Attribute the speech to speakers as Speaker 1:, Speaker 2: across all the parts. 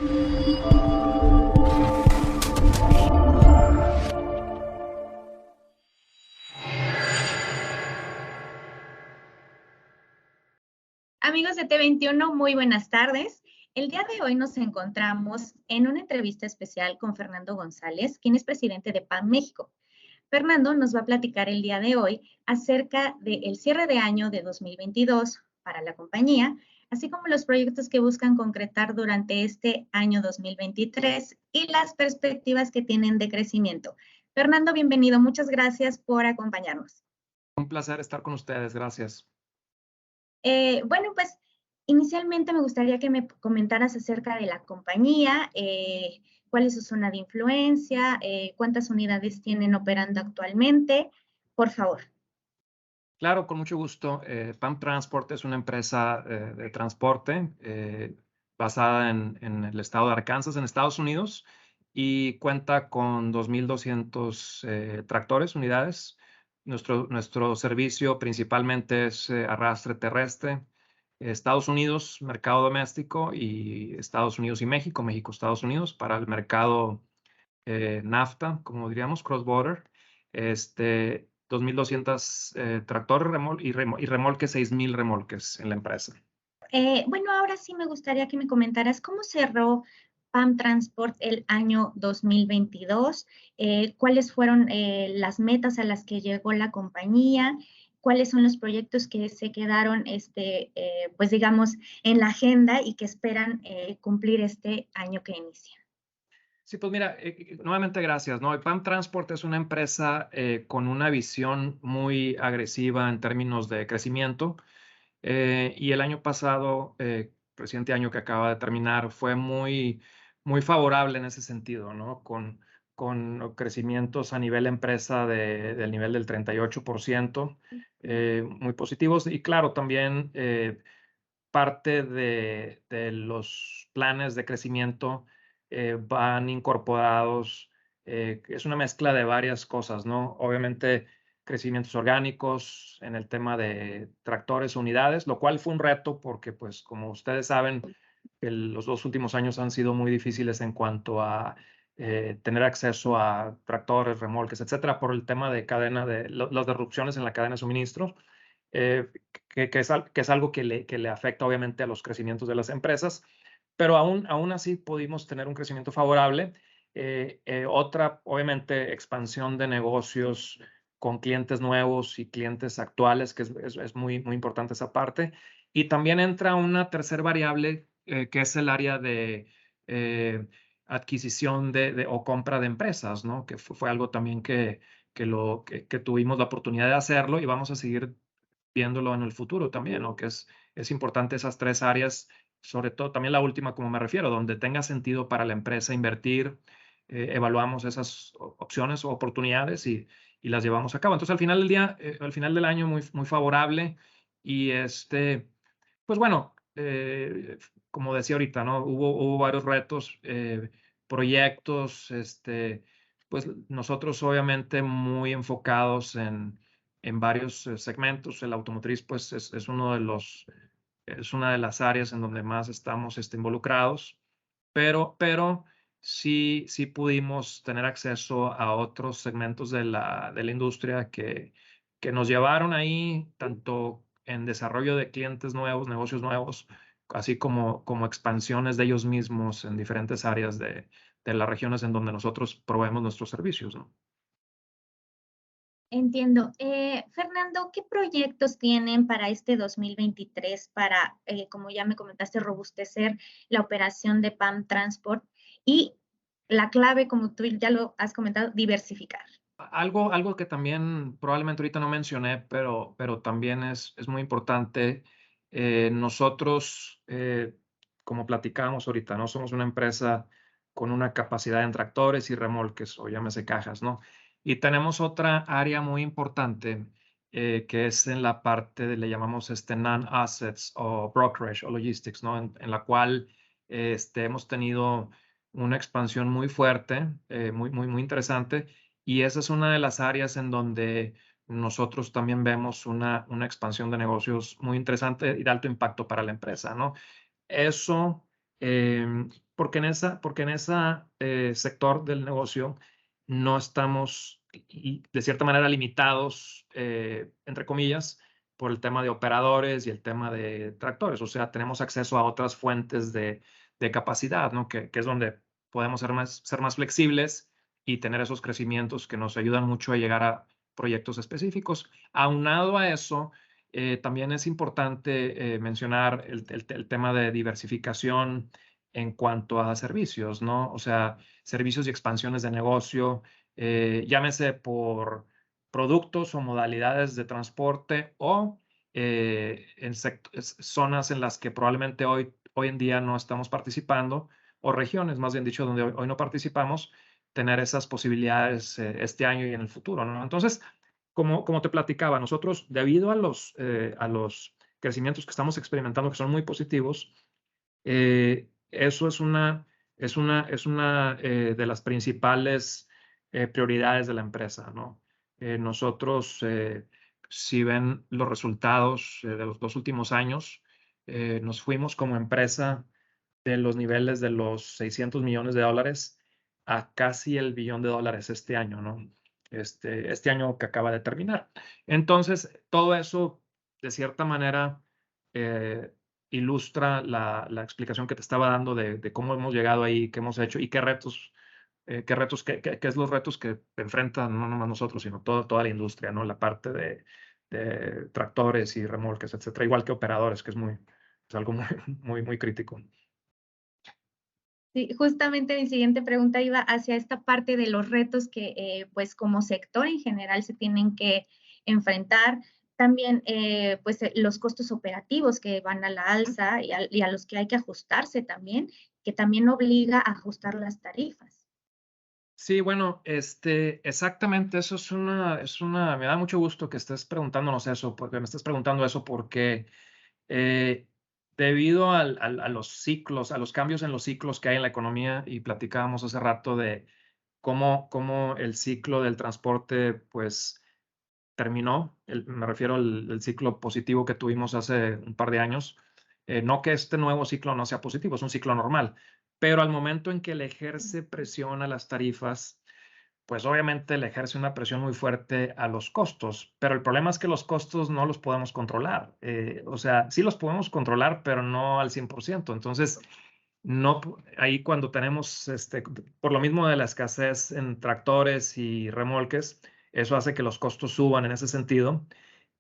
Speaker 1: Amigos de T21, muy buenas tardes. El día de hoy nos encontramos en una entrevista especial con Fernando González, quien es presidente de PAN México. Fernando nos va a platicar el día de hoy acerca del cierre de año de 2022 para la compañía, así como los proyectos que buscan concretar durante este año 2023 y las perspectivas que tienen de crecimiento. Fernando, bienvenido. Muchas gracias por acompañarnos.
Speaker 2: Un placer estar con ustedes, gracias.
Speaker 1: Bueno, pues inicialmente me gustaría que me comentaras acerca de la compañía, cuál es su zona de influencia, cuántas unidades tienen operando actualmente, por favor.
Speaker 2: Claro, con mucho gusto. PAM Transport es una empresa de transporte basada en el estado de Arkansas, en Estados Unidos, y cuenta con 2,200 tractores, unidades. Nuestro servicio principalmente es arrastre terrestre, Estados Unidos, mercado doméstico, y Estados Unidos y México, México-Estados Unidos, para el mercado NAFTA, como diríamos, cross-border. 2,200 tractores y remolques, 6,000 remolques en la empresa.
Speaker 1: Bueno, ahora sí me gustaría que me comentaras cómo cerró PAM Transport el año 2022, cuáles fueron las metas a las que llegó la compañía, cuáles son los proyectos que se quedaron, pues digamos, en la agenda y que esperan cumplir este año que inicia.
Speaker 2: Sí, pues mira, nuevamente gracias, ¿no? PAM Transport es una empresa con una visión muy agresiva en términos de crecimiento. Y el año pasado, reciente año que acaba de terminar, fue muy favorable en ese sentido, ¿no? Con crecimientos a nivel empresa del nivel del 38%, muy positivos. Y claro, también parte de los planes de crecimiento van incorporados, es una mezcla de varias cosas, ¿no? Obviamente, crecimientos orgánicos en el tema de tractores, unidades, lo cual fue un reto porque, pues, como ustedes saben, los 2 últimos años han sido muy difíciles en cuanto a tener acceso a tractores, remolques, etcétera, por el tema de las disrupciones en la cadena de suministro, eh, que es algo que le afecta obviamente a los crecimientos de las empresas, pero aún así pudimos tener un crecimiento favorable. Otra, obviamente, expansión de negocios con clientes nuevos y clientes actuales, que es muy importante esa parte. Y también entra una tercera variable, que es el área de adquisición o compra de empresas, ¿no? Que fue algo también que tuvimos la oportunidad de hacerlo y vamos a seguir viéndolo en el futuro también, ¿no? Que es importante esas tres áreas, sobre todo también la última, como me refiero, donde tenga sentido para la empresa invertir, evaluamos esas opciones o oportunidades y las llevamos a cabo. Entonces, al final del día, al final del año, muy favorable. Y pues bueno, como decía ahorita, ¿no? Hubo varios retos, proyectos, pues nosotros obviamente muy enfocados en varios segmentos. El automotriz, pues, es una de las áreas en donde más estamos involucrados, pero sí pudimos tener acceso a otros segmentos de la industria que nos llevaron ahí, tanto en desarrollo de clientes nuevos, negocios nuevos, así como expansiones de ellos mismos en diferentes áreas de las regiones en donde nosotros proveemos nuestros servicios, ¿no?
Speaker 1: Entiendo. Fernando, ¿qué proyectos tienen para este 2023 para, como ya me comentaste, robustecer la operación de PAM Transport? Y la clave, como tú ya lo has comentado, diversificar.
Speaker 2: Algo que también probablemente ahorita no mencioné, pero también es muy importante. Nosotros, como platicábamos ahorita, ¿no? Somos una empresa con una capacidad en tractores y remolques, o llámese cajas, ¿no? Y tenemos otra área muy importante, que es en la parte le llamamos non-assets o brokerage o logistics, ¿no? En la cual hemos tenido una expansión muy fuerte, muy interesante, y esa es una de las áreas en donde nosotros también vemos una expansión de negocios muy interesante y de alto impacto para la empresa, ¿no? Eso porque en ese sector del negocio no estamos, de cierta manera, limitados, entre comillas, por el tema de operadores y el tema de tractores. O sea, tenemos acceso a otras fuentes de capacidad, ¿no? Que es donde podemos ser más flexibles y tener esos crecimientos que nos ayudan mucho a llegar a proyectos específicos. Aunado a eso, también es importante mencionar el tema de diversificación en cuanto a servicios, ¿no? O sea, servicios y expansiones de negocio, llámese por productos o modalidades de transporte o en zonas en las que probablemente hoy en día no estamos participando, o regiones, más bien dicho, donde hoy no participamos, tener esas posibilidades este año y en el futuro, ¿no? Entonces, como te platicaba, nosotros, debido a los crecimientos que estamos experimentando, que son muy positivos, eso es una de las principales prioridades de la empresa, ¿no? Nosotros, si ven los resultados de los 2 últimos años, nos fuimos como empresa de los niveles de los $600 millones a casi el billón de dólares este año, ¿no? Este año que acaba de terminar. Entonces, todo eso, de cierta manera, ilustra la explicación que te estaba dando de cómo hemos llegado ahí, qué hemos hecho y qué es los retos que enfrentan no nomás nosotros, sino toda la industria, ¿no? La parte de tractores y remolques, etcétera, igual que operadores, que es algo muy, muy, muy crítico.
Speaker 1: Sí, justamente mi siguiente pregunta iba hacia esta parte de los retos que, pues, como sector en general se tienen que enfrentar. También, pues, los costos operativos que van a la alza y a los que hay que ajustarse también, que también obliga a ajustar las tarifas.
Speaker 2: Sí, bueno, exactamente, eso me da mucho gusto que estés preguntándonos eso, porque me estés preguntando eso, porque eh, debido a los ciclos, a los cambios en los ciclos que hay en la economía, y platicábamos hace rato de cómo el ciclo del transporte, pues, terminó, me refiero al ciclo positivo que tuvimos hace un par de años. No que este nuevo ciclo no sea positivo, es un ciclo normal, pero al momento en que le ejerce presión a las tarifas, pues obviamente le ejerce una presión muy fuerte a los costos, pero el problema es que los costos no los podemos controlar. O sea, sí los podemos controlar, pero no al 100%. Entonces, no, ahí cuando tenemos, por lo mismo de la escasez en tractores y remolques, eso hace que los costos suban en ese sentido.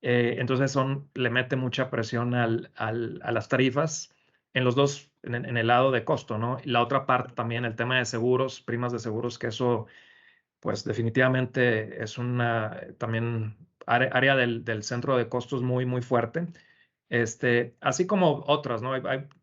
Speaker 2: Entonces le mete mucha presión a las tarifas en los dos, en el lado de costo, ¿no? Y la otra parte también, el tema de seguros, primas de seguros, que eso, pues definitivamente es una también área del centro de costos muy, muy fuerte. Así como otras, ¿no?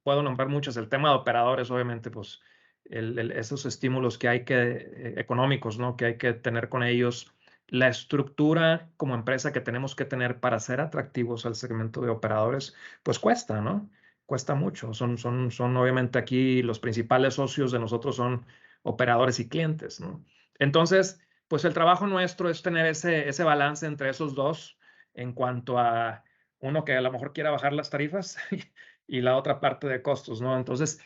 Speaker 2: Puedo nombrar muchas. El tema de operadores, obviamente, pues esos estímulos que hay económicos, ¿no? Que hay que tener con ellos. La estructura como empresa que tenemos que tener para ser atractivos al segmento de operadores, pues cuesta, ¿no? Cuesta mucho. Son obviamente aquí los principales socios de nosotros son operadores y clientes, ¿no? Entonces, pues el trabajo nuestro es tener ese balance entre esos dos en cuanto a uno que a lo mejor quiera bajar las tarifas y la otra parte de costos, ¿no? Entonces,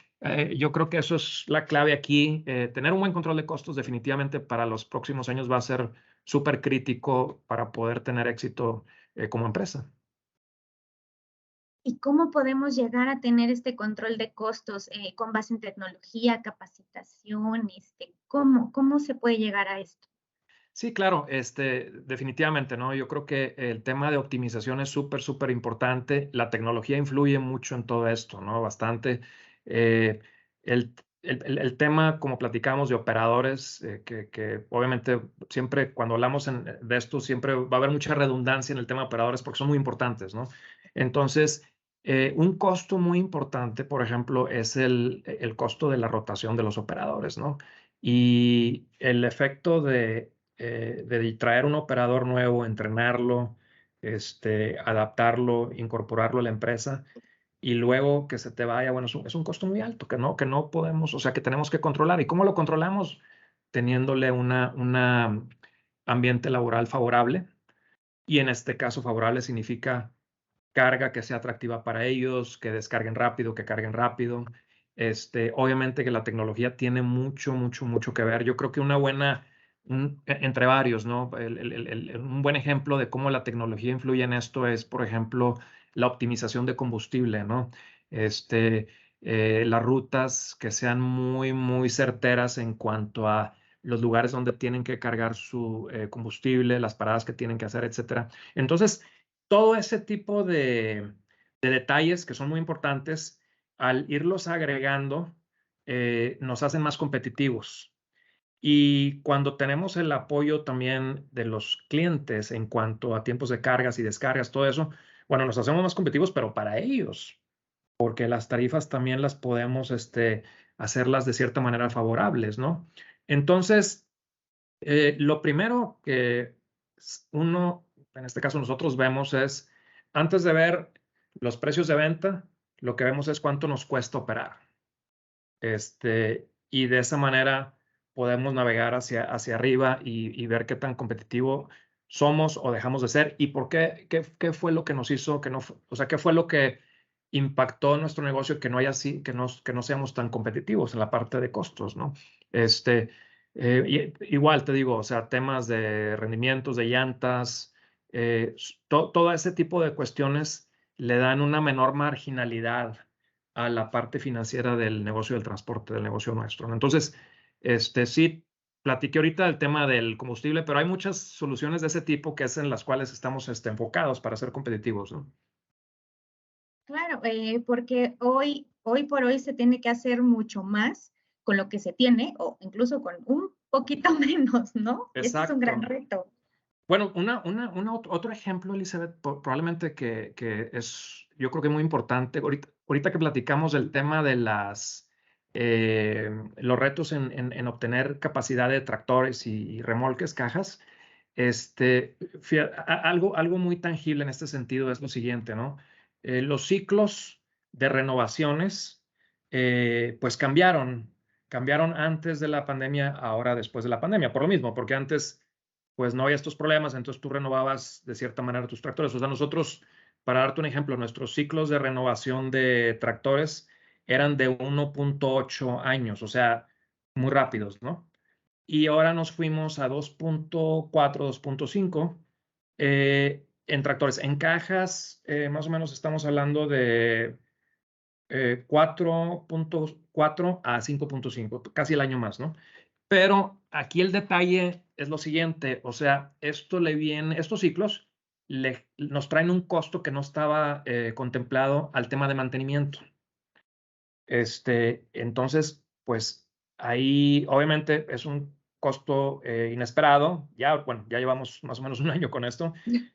Speaker 2: yo creo que eso es la clave aquí. Tener un buen control de costos definitivamente para los próximos años va a ser súper crítico para poder tener éxito como empresa.
Speaker 1: ¿Y cómo podemos llegar a tener este control de costos con base en tecnología, capacitación? ¿Cómo se puede llegar a esto?
Speaker 2: Sí, claro, definitivamente, ¿no? Yo creo que el tema de optimización es súper, súper importante. La tecnología influye mucho en todo esto, ¿no? Bastante. Eh, el tema, como platicamos, de operadores, que obviamente siempre cuando hablamos de esto, siempre va a haber mucha redundancia en el tema de operadores porque son muy importantes, ¿no? Entonces, un costo muy importante, por ejemplo, es el costo de la rotación de los operadores, ¿no? Y el efecto de traer un operador nuevo, entrenarlo, adaptarlo, incorporarlo a la empresa y luego que se te vaya, bueno, es un costo muy alto que no podemos, o sea, que tenemos que controlar. ¿Y cómo lo controlamos? Teniéndole una ambiente laboral favorable. Y en este caso, favorable significa carga que sea atractiva para ellos, que descarguen rápido, que carguen rápido. Obviamente que la tecnología tiene mucho, mucho, mucho que ver. Yo creo que entre varios, ¿no? Un buen ejemplo de cómo la tecnología influye en esto es, por ejemplo, la optimización de combustible, ¿no? Este, las rutas que sean muy, muy certeras en cuanto a los lugares donde tienen que cargar su combustible, las paradas que tienen que hacer, etcétera. Entonces, todo ese tipo de detalles que son muy importantes, al irlos agregando, nos hacen más competitivos. Y cuando tenemos el apoyo también de los clientes en cuanto a tiempos de cargas y descargas, todo eso, bueno, nos hacemos más competitivos, pero para ellos, porque las tarifas también las podemos hacerlas de cierta manera favorables, ¿no? Entonces, lo primero que uno, en este caso nosotros vemos es, antes de ver los precios de venta, lo que vemos es cuánto nos cuesta operar. Y de esa manera podemos navegar hacia arriba y ver qué tan competitivo somos o dejamos de ser y por qué fue lo que nos hizo que no, o sea, qué fue lo que impactó nuestro negocio que no haya así, que no seamos tan competitivos en la parte de costos, ¿no? Igual te digo, o sea, temas de rendimientos, de llantas, todo ese tipo de cuestiones le dan una menor marginalidad a la parte financiera del negocio del transporte, del negocio nuestro, ¿no? Entonces, sí, platiqué ahorita del tema del combustible, pero hay muchas soluciones de ese tipo que es en las cuales estamos enfocados para ser competitivos, ¿no?
Speaker 1: Claro, porque hoy por hoy se tiene que hacer mucho más con lo que se tiene o incluso con un poquito menos, ¿no? Y este es un gran
Speaker 2: Exacto.
Speaker 1: reto.
Speaker 2: Bueno, otro ejemplo, Elizabeth, probablemente que es, yo creo que muy importante, ahorita que platicamos del tema de los retos en obtener capacidad de tractores y remolques, cajas, algo muy tangible en este sentido es lo siguiente, ¿no? Los ciclos de renovaciones, pues cambiaron antes de la pandemia, ahora después de la pandemia, por lo mismo, porque antes pues no había estos problemas, entonces tú renovabas de cierta manera tus tractores. O sea, nosotros, para darte un ejemplo, nuestros ciclos de renovación de tractores eran de 1.8 años, o sea, muy rápidos, ¿no? Y ahora nos fuimos a 2.4, 2.5 en tractores. En cajas, más o menos estamos hablando de 4.4 a 5.5, casi el año más, ¿no? Pero aquí el detalle es lo siguiente, o sea, estos ciclos nos traen un costo que no estaba contemplado al tema de mantenimiento. Entonces, pues ahí obviamente es un costo inesperado. Ya, bueno, ya llevamos más o menos un año con esto,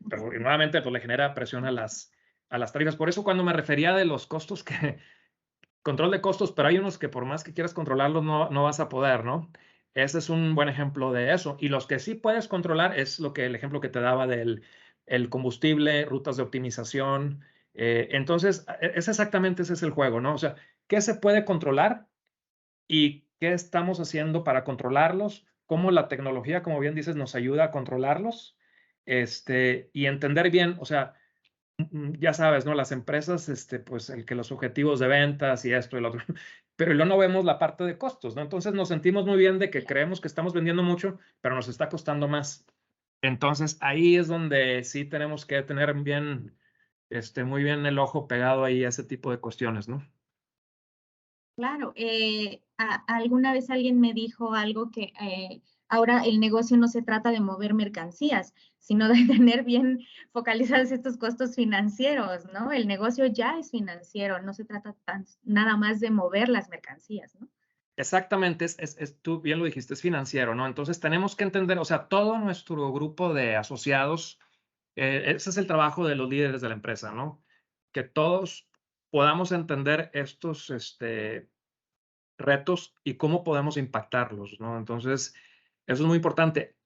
Speaker 2: pero nuevamente pues, le genera presión a las tarifas. Por eso cuando me refería de los costos control de costos, pero hay unos que por más que quieras controlarlos no vas a poder, ¿no? Ese es un buen ejemplo de eso. Y los que sí puedes controlar es el ejemplo que te daba del el combustible, rutas de optimización. Entonces, ese es el juego, ¿no? O sea, ¿qué se puede controlar y qué estamos haciendo para controlarlos? ¿Cómo la tecnología, como bien dices, nos ayuda a controlarlos? Y entender bien, o sea, ya sabes, ¿no? Las empresas, pues el que los objetivos de ventas y esto y lo otro, pero luego no vemos la parte de costos, ¿no? Entonces nos sentimos muy bien de que creemos que estamos vendiendo mucho, pero nos está costando más. Entonces ahí es donde sí tenemos que tener muy bien el ojo pegado ahí a ese tipo de cuestiones, ¿no?
Speaker 1: Claro, alguna vez alguien me dijo algo que ahora el negocio no se trata de mover mercancías, sino de tener bien focalizados estos costos financieros, ¿no? El negocio ya es financiero, no se trata nada más de mover las mercancías, ¿no?
Speaker 2: Exactamente, tú bien lo dijiste, es financiero, ¿no? Entonces tenemos que entender, o sea, todo nuestro grupo de asociados, ese es el trabajo de los líderes de la empresa, ¿no? Que todos podamos entender estos retos y cómo podemos impactarlos, ¿no? Entonces, eso es muy importante.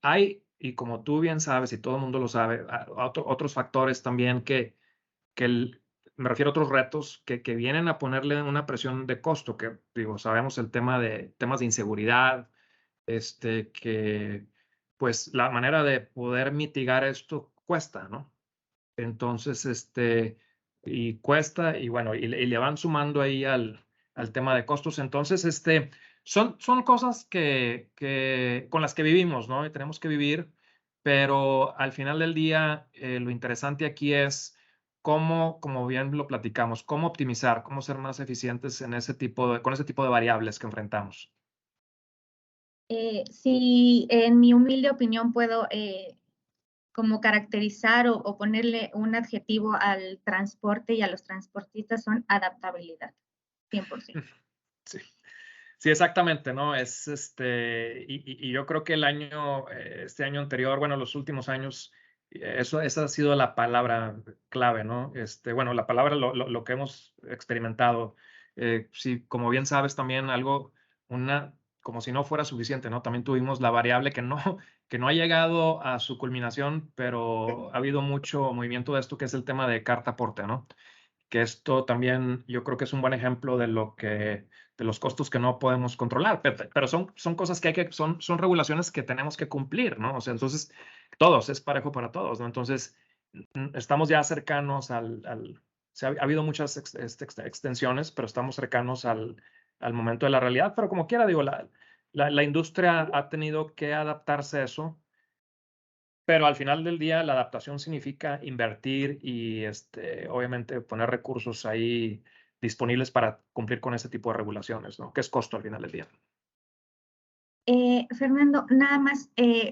Speaker 2: Y como tú bien sabes y todo el mundo lo sabe, otros factores también me refiero a otros retos que vienen a ponerle una presión de costo, que digo, sabemos el tema de temas de inseguridad, que pues la manera de poder mitigar esto cuesta, ¿no? Entonces, y cuesta, y bueno, y le van sumando ahí al tema de costos. Entonces, son cosas con las que vivimos, ¿no? Y tenemos que vivir, pero al final del día, lo interesante aquí es cómo, como bien lo platicamos, cómo optimizar, cómo ser más eficientes con ese tipo de variables que enfrentamos.
Speaker 1: Si en mi humilde opinión puedo como caracterizar o ponerle un adjetivo al transporte y a los transportistas, son adaptabilidad, 100%.
Speaker 2: Sí. Sí, exactamente, ¿no? Y yo creo que este año anterior, bueno, los últimos años, esa ha sido la palabra clave, ¿no? Bueno, la palabra, lo que hemos experimentado. Sí, como bien sabes, también como si no fuera suficiente, ¿no? También tuvimos la variable que no ha llegado a su culminación, pero ha habido mucho movimiento de esto, que es el tema de carta aporte, ¿no? Que esto también yo creo que es un buen ejemplo de los costos que no podemos controlar, pero son cosas son regulaciones que tenemos que cumplir, ¿no? O sea, entonces, es parejo para todos, ¿no? Entonces, estamos ya cercanos ha habido muchas extensiones, pero estamos cercanos al momento de la realidad, pero como quiera, digo, la industria ha tenido que adaptarse a eso. Pero al final del día, la adaptación significa invertir y obviamente poner recursos ahí disponibles para cumplir con ese tipo de regulaciones, ¿no? Que es costo al final del día.
Speaker 1: Fernando, nada más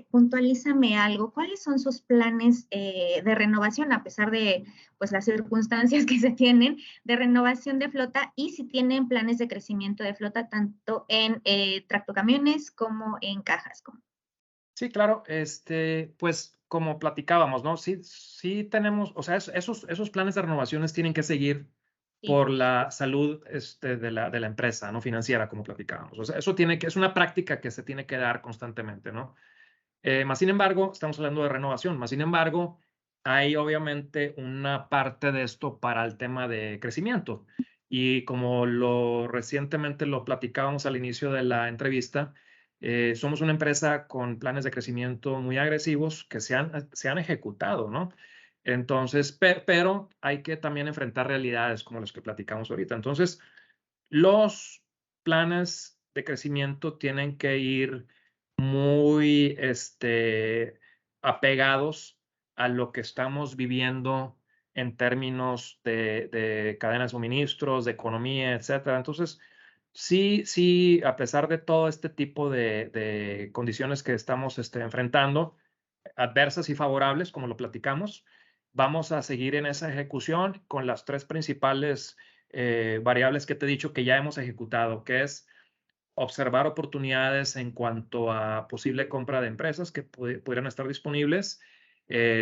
Speaker 1: puntualízame algo. ¿Cuáles son sus planes de renovación, a pesar de pues, las circunstancias que se tienen, de renovación de flota, y si tienen planes de crecimiento de flota tanto en tractocamiones como en cajas?
Speaker 2: Sí, claro, pues como platicábamos, ¿no? Sí tenemos, o sea, esos planes de renovaciones tienen que seguir
Speaker 1: Sí.
Speaker 2: por la salud de la empresa, ¿no? Financiera, como platicábamos. O sea, es una práctica que se tiene que dar constantemente, ¿no? Más sin embargo, estamos hablando de renovación, más sin embargo, hay obviamente una parte de esto para el tema de crecimiento. Y como recientemente lo platicábamos al inicio de la entrevista, somos una empresa con planes de crecimiento muy agresivos que se han ejecutado, ¿no? Entonces, pero hay que también enfrentar realidades como las que platicamos ahorita. Entonces, los planes de crecimiento tienen que ir muy apegados a lo que estamos viviendo en términos de cadena de suministros, de economía, etcétera. Entonces, sí, a pesar de todo este tipo de condiciones que estamos enfrentando, adversas y favorables, como lo platicamos, vamos a seguir en esa ejecución con las tres principales variables que te he dicho que ya hemos ejecutado, que es observar oportunidades en cuanto a posible compra de empresas que pudieran estar disponibles,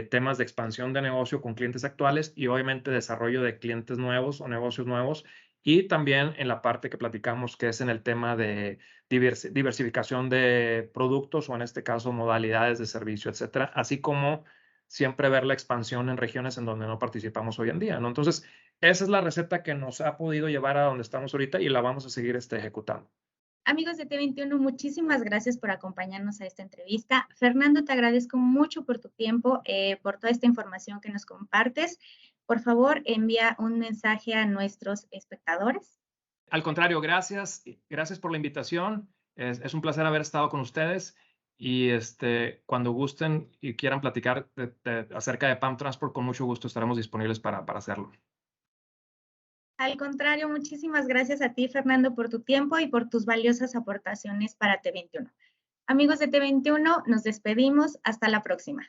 Speaker 2: temas de expansión de negocio con clientes actuales y obviamente desarrollo de clientes nuevos o negocios nuevos, y también en la parte que platicamos, que es en el tema de diversificación de productos o en este caso modalidades de servicio, etcétera, así como siempre ver la expansión en regiones en donde no participamos hoy en día, ¿no? Entonces, esa es la receta que nos ha podido llevar a donde estamos ahorita y la vamos a seguir ejecutando.
Speaker 1: Amigos de T21, muchísimas gracias por acompañarnos a esta entrevista. Fernando, te agradezco mucho por tu tiempo, por toda esta información que nos compartes. Por favor, envía un mensaje a nuestros espectadores.
Speaker 2: Al contrario, gracias por la invitación. Es un placer haber estado con ustedes y cuando gusten y quieran platicar acerca de PAM Transport, con mucho gusto estaremos disponibles para hacerlo.
Speaker 1: Al contrario, muchísimas gracias a ti, Fernando, por tu tiempo y por tus valiosas aportaciones para T21. Amigos de T21, nos despedimos. Hasta la próxima.